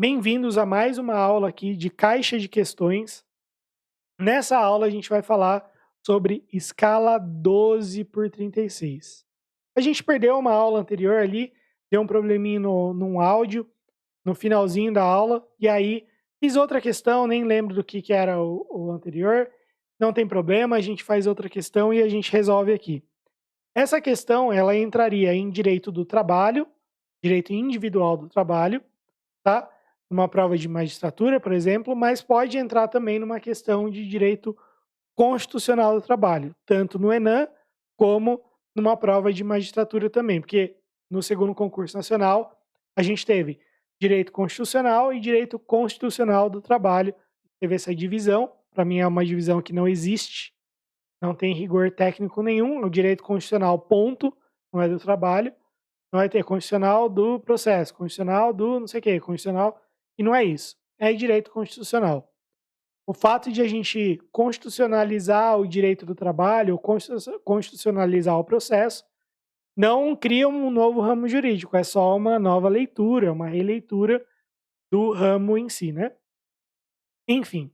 Bem-vindos a mais uma aula aqui de caixa de questões. Nessa aula a gente vai falar sobre escala 12 por 36. A gente perdeu uma aula anterior ali, deu um probleminha num áudio, no finalzinho da aula, e aí fiz outra questão, nem lembro do que era o anterior. Não tem problema, a gente faz outra questão e a gente resolve aqui. Essa questão, ela entraria em direito do trabalho, direito individual do trabalho, tá? Numa prova de magistratura, por exemplo, mas pode entrar também numa questão de direito constitucional do trabalho, tanto no ENAM como numa prova de magistratura também, porque no segundo concurso nacional a gente teve direito constitucional e direito constitucional do trabalho. Teve essa divisão, para mim é uma divisão que não existe, não tem rigor técnico nenhum, o direito constitucional ponto, não é do trabalho, não vai ter constitucional do processo, constitucional do não sei o quê, constitucional, e não é isso. É direito constitucional. O fato de a gente constitucionalizar o direito do trabalho, ou constitucionalizar o processo, não cria um novo ramo jurídico, é só uma nova leitura, uma releitura do ramo em si, né? Enfim,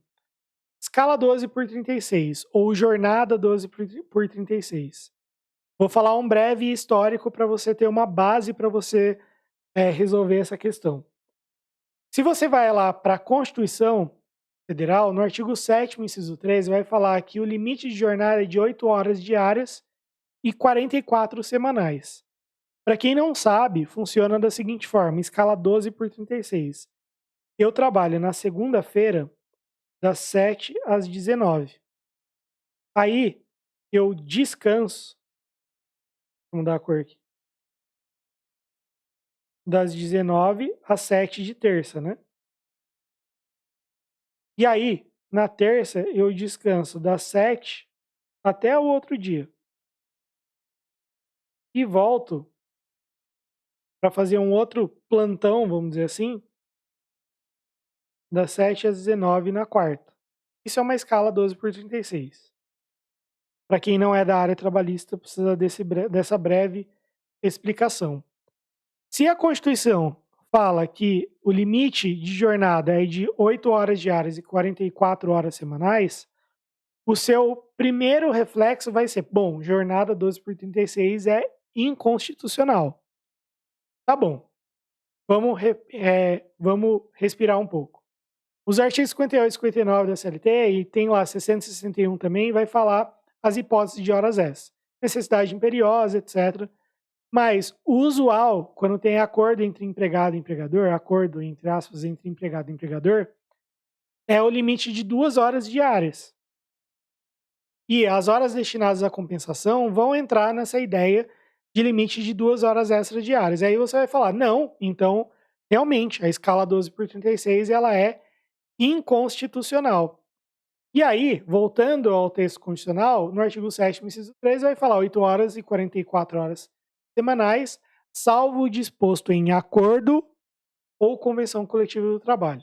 escala 12 por 36, ou jornada 12 por 36. Vou falar um breve histórico para você ter uma base para você resolver essa questão. Se você vai lá para a Constituição Federal, no artigo 7º, inciso 13, vai falar que o limite de jornada é de 8 horas diárias e 44 semanais. Para quem não sabe, funciona da seguinte forma, escala 12 por 36. Eu trabalho na segunda-feira, das 7 às 19. Aí, eu descanso, vamos dar a cor aqui, das 19 às 7 de terça, né? E aí, na terça, eu descanso das 7 até o outro dia. E volto para fazer um outro plantão, vamos dizer assim, das 7 às 19 na quarta. Isso é uma escala 12 por 36. Para quem não é da área trabalhista, precisa dessa breve explicação. Se a Constituição fala que o limite de jornada é de 8 horas diárias e 44 horas semanais, o seu primeiro reflexo vai ser, bom, jornada 12 por 36 é inconstitucional. Tá bom, vamos respirar um pouco. Os artigos 58 e 59 da CLT, e tem lá 661 também, vai falar as hipóteses de horas extras. Necessidade imperiosa, etc. Mas o usual, quando tem acordo entre empregado e empregador, acordo, entre aspas, entre empregado e empregador, é o limite de 2 horas diárias. E as horas destinadas à compensação vão entrar nessa ideia de limite de 2 horas extras diárias. Aí você vai falar, não, então, realmente, a escala 12 por 36, ela é inconstitucional. E aí, voltando ao texto constitucional, no artigo 7º, inciso 3, vai falar 8 horas e 44 horas semanais, salvo o disposto em acordo ou convenção coletiva do trabalho.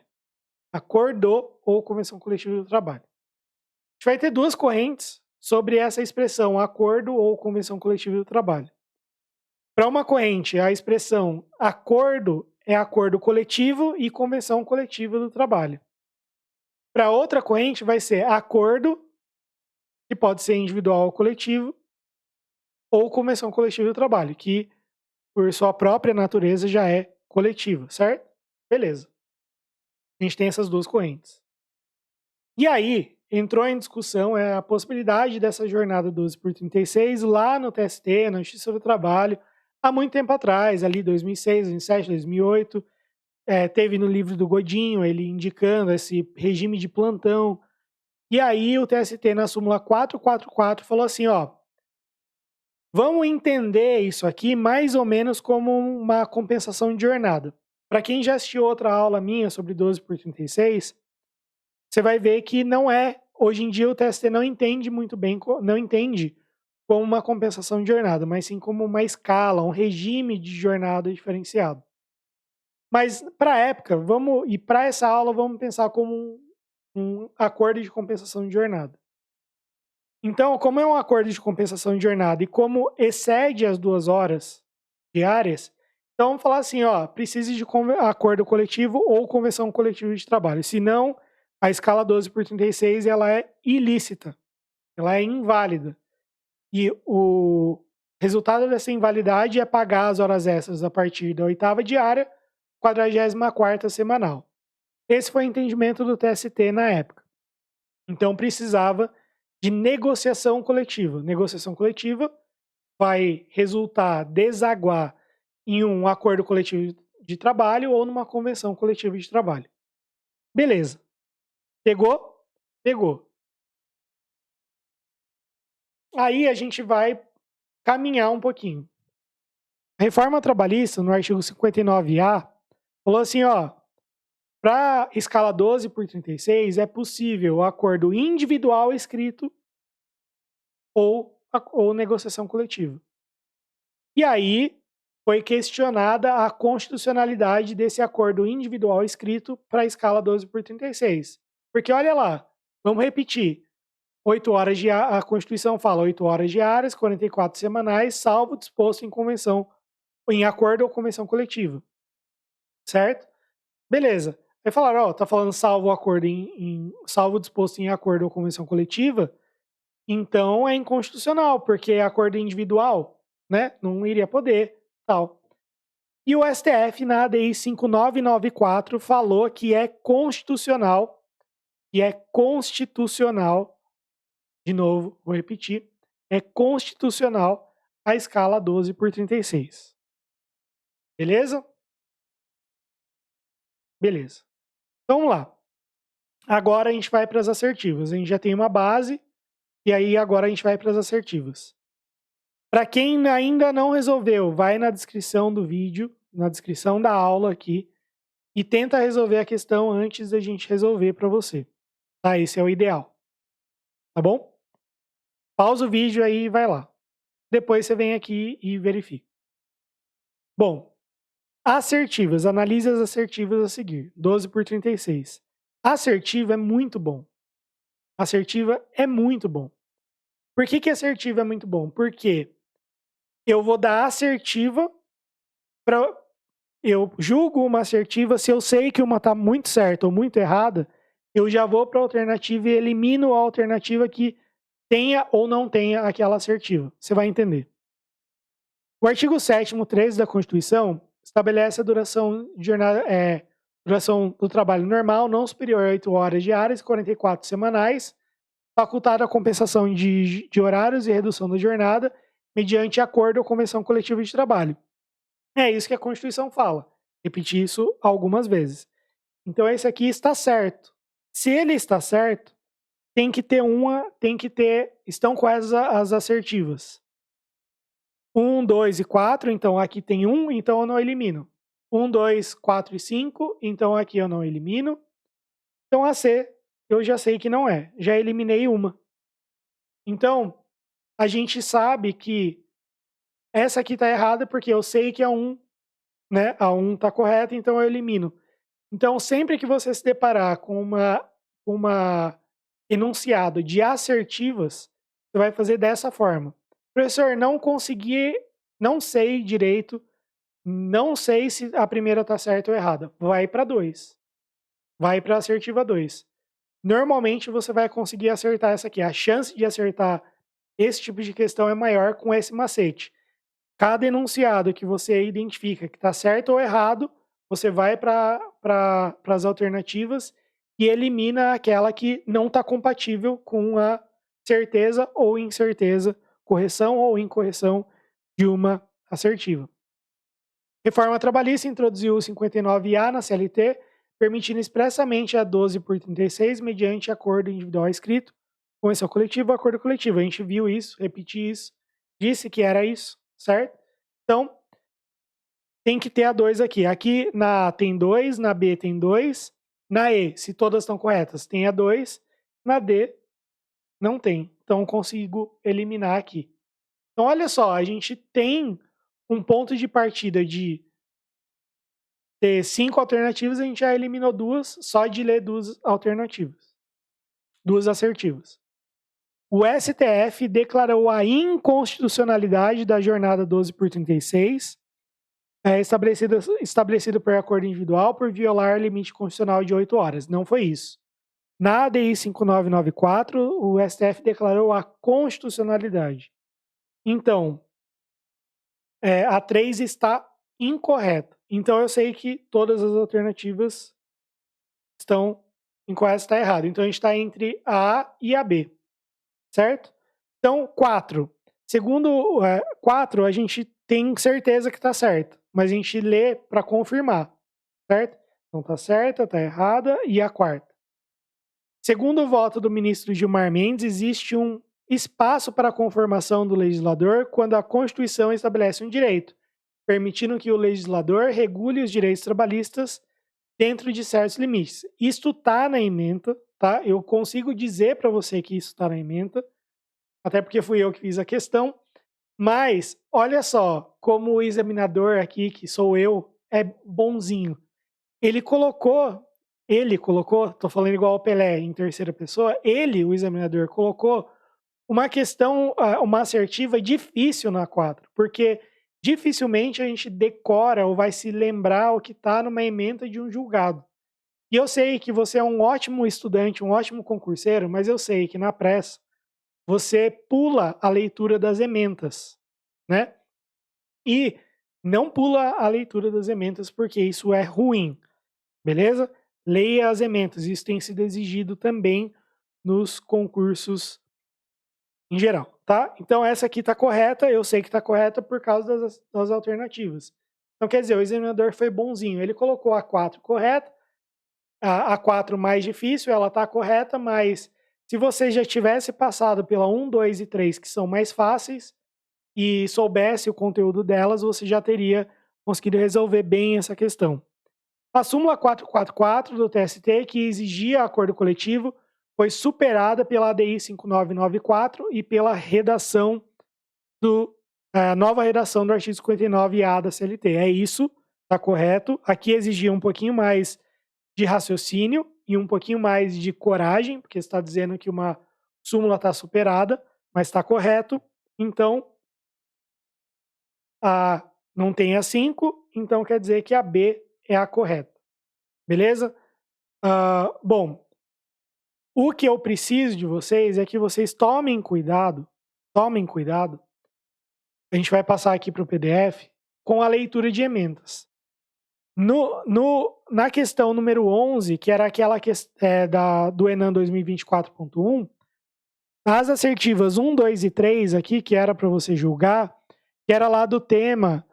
Acordo ou convenção coletiva do trabalho. A gente vai ter duas correntes sobre essa expressão, acordo ou convenção coletiva do trabalho. Para uma corrente, a expressão acordo é acordo coletivo e convenção coletiva do trabalho. Para outra corrente, vai ser acordo, que pode ser individual ou coletivo, ou convenção coletiva do trabalho, que por sua própria natureza já é coletiva, certo? Beleza. A gente tem essas duas correntes. E aí, entrou em discussão a possibilidade dessa jornada 12 por 36 lá no TST, na Justiça do Trabalho, há muito tempo atrás, ali 2006, 2007, 2008. Teve no livro do Godinho, ele indicando esse regime de plantão. E aí o TST, na súmula 444, falou assim, ó, vamos entender isso aqui mais ou menos como uma compensação de jornada. Para quem já assistiu outra aula minha sobre 12 por 36, você vai ver que não é, hoje em dia o TST não entende muito bem, não entende como uma compensação de jornada, mas sim como uma escala, um regime de jornada diferenciado. Mas para a época, e para essa aula, vamos pensar como um acordo de compensação de jornada. Então, como é um acordo de compensação de jornada e como excede as 2 horas diárias, Então, vamos falar assim, ó, precisa de acordo coletivo ou convenção coletiva de trabalho. Se não, a escala 12 por 36 ela é ilícita, ela é inválida. E o resultado dessa invalidade é pagar as horas extras a partir da 8ª diária, 44ª semanal. Esse foi o entendimento do TST na época. Então, precisava de negociação coletiva. Negociação coletiva vai desaguar em um acordo coletivo de trabalho ou numa convenção coletiva de trabalho. Beleza. Pegou? Pegou. Aí a gente vai caminhar um pouquinho. A reforma trabalhista, no artigo 59A, falou assim, ó, para escala 12 por 36 é possível acordo individual escrito ou negociação coletiva. E aí foi questionada a constitucionalidade desse acordo individual escrito para a escala 12 por 36. Porque olha lá, vamos repetir. 8 horas a Constituição fala 8 horas diárias, 44 semanais, salvo disposto em acordo ou convenção coletiva. Certo? Beleza. Aí falaram, ó, tá falando salvo acordo salvo disposto em acordo ou convenção coletiva, então é inconstitucional, porque é acordo individual, né? Não iria poder, tal. E o STF, na ADI 5994, falou que é constitucional, de novo, vou repetir, é constitucional a escala 12 por 36. Beleza? Beleza. Então, vamos lá. Agora a gente vai para as assertivas. A gente já tem uma base, e aí agora a gente vai para as assertivas. Para quem ainda não resolveu, vai na descrição do vídeo, na descrição da aula aqui, e tenta resolver a questão antes da gente resolver para você. Tá? Esse é o ideal. Tá bom? Pausa o vídeo aí e vai lá. Depois você vem aqui e verifica. Bom, assertivas. Analise as assertivas a seguir. 12 por 36. Assertiva é muito bom. Assertiva é muito bom. Por que assertiva é muito bom? Porque eu vou dar assertiva para... Eu julgo uma assertiva, se eu sei que uma está muito certa ou muito errada, eu já vou para a alternativa e elimino a alternativa que tenha ou não tenha aquela assertiva. Você vai entender. O artigo 7º, 13 da Constituição estabelece a duração do trabalho normal não superior a 8 horas diárias e 44 semanais, facultada a compensação de horários e redução da jornada mediante acordo ou convenção coletiva de trabalho. É isso que a Constituição fala. Repeti isso algumas vezes. Então esse aqui está certo. Se ele está certo, estão quais as assertivas? 1, 2 e 4, então aqui tem 1, então eu não elimino. 1, 2, 4 e 5, então aqui eu não elimino. Então a C, eu já sei que não é, já eliminei uma. Então, a gente sabe que essa aqui está errada porque eu sei que a 1, né, a 1 está correta, então eu elimino. Então, sempre que você se deparar com uma enunciado de assertivas, você vai fazer dessa forma. Professor, não sei direito, não sei se a primeira está certa ou errada. Vai para 2. Vai para a assertiva 2. Normalmente você vai conseguir acertar essa aqui. A chance de acertar esse tipo de questão é maior com esse macete. Cada enunciado que você identifica que está certo ou errado, você vai para as alternativas e elimina aquela que não está compatível com a certeza ou incerteza, correção ou incorreção de uma assertiva. Reforma trabalhista introduziu o 59A na CLT, permitindo expressamente a 12 por 36 mediante acordo individual escrito, convenção coletiva ou acordo coletivo. A gente viu isso, repeti isso, disse que era isso, certo? Então, tem que ter a 2 aqui. Aqui na A tem 2, na B tem 2, na E, se todas estão corretas, tem a 2, na D não tem. Então, consigo eliminar aqui. Então, olha só, a gente tem um ponto de partida de ter 5 alternativas, a gente já eliminou 2 só de ler 2 alternativas, 2 assertivas. O STF declarou a inconstitucionalidade da jornada 12 por 36, estabelecido por acordo individual por violar limite constitucional de 8 horas. Não foi isso. Na ADI 5994, o STF declarou a constitucionalidade. Então, a 3 está incorreta. Então, eu sei que todas as alternativas estão incorretas, está errado. Então, a gente está entre a A e a B, certo? Então, 4. Segundo 4, a gente tem certeza que está certo, mas a gente lê para confirmar, certo? Então, está certa, está errada, e a quarta. Segundo o voto do ministro Gilmar Mendes, existe um espaço para a conformação do legislador quando a Constituição estabelece um direito, permitindo que o legislador regule os direitos trabalhistas dentro de certos limites. Isto está na ementa, tá? Eu consigo dizer para você que isso está na ementa, até porque fui eu que fiz a questão, mas olha só como o examinador aqui, que sou eu, é bonzinho. Ele colocou, tô falando igual ao Pelé em terceira pessoa, o examinador, colocou uma questão, uma assertiva difícil na 4, porque dificilmente a gente decora ou vai se lembrar o que está numa ementa de um julgado. E eu sei que você é um ótimo estudante, um ótimo concurseiro, mas eu sei que na pressa você pula a leitura das ementas, né? E não pula a leitura das ementas porque isso é ruim, beleza? Leia as ementas, isso tem sido exigido também nos concursos em geral, tá? Então essa aqui está correta, eu sei que está correta por causa das alternativas. Então quer dizer, o examinador foi bonzinho, ele colocou a 4 correta, a 4 mais difícil, ela está correta, mas se você já tivesse passado pela 1, 2 e 3, que são mais fáceis, e soubesse o conteúdo delas, você já teria conseguido resolver bem essa questão. A súmula 444 do TST, que exigia acordo coletivo, foi superada pela ADI 5994 e pela redação nova redação do artigo 59A da CLT. É isso, está correto. Aqui exigia um pouquinho mais de raciocínio e um pouquinho mais de coragem, porque está dizendo que uma súmula está superada, mas está correto. Então, a não tem a 5, então quer dizer que a B é a correta. Beleza? Bom, o que eu preciso de vocês é que vocês tomem cuidado, a gente vai passar aqui para o PDF, com a leitura de emendas. Na questão número 11, que era aquela do ENAM 2024.1, as assertivas 1, 2 e 3 aqui, que era para você julgar, que era lá do tema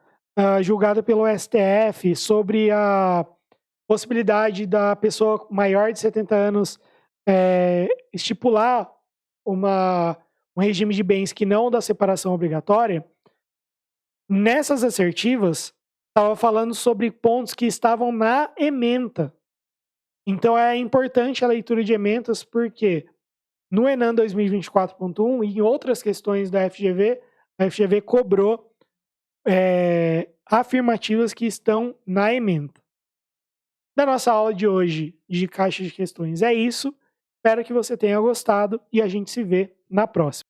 julgado pelo STF sobre a possibilidade da pessoa maior de 70 anos estipular um regime de bens que não da separação obrigatória. Nessas assertivas, estava falando sobre pontos que estavam na ementa. Então é importante a leitura de ementas, porque no ENAM 2024.1 e em outras questões da FGV, a FGV cobrou afirmativas que estão na ementa. Da nossa aula de hoje de caixa de questões é isso. Espero que você tenha gostado e a gente se vê na próxima.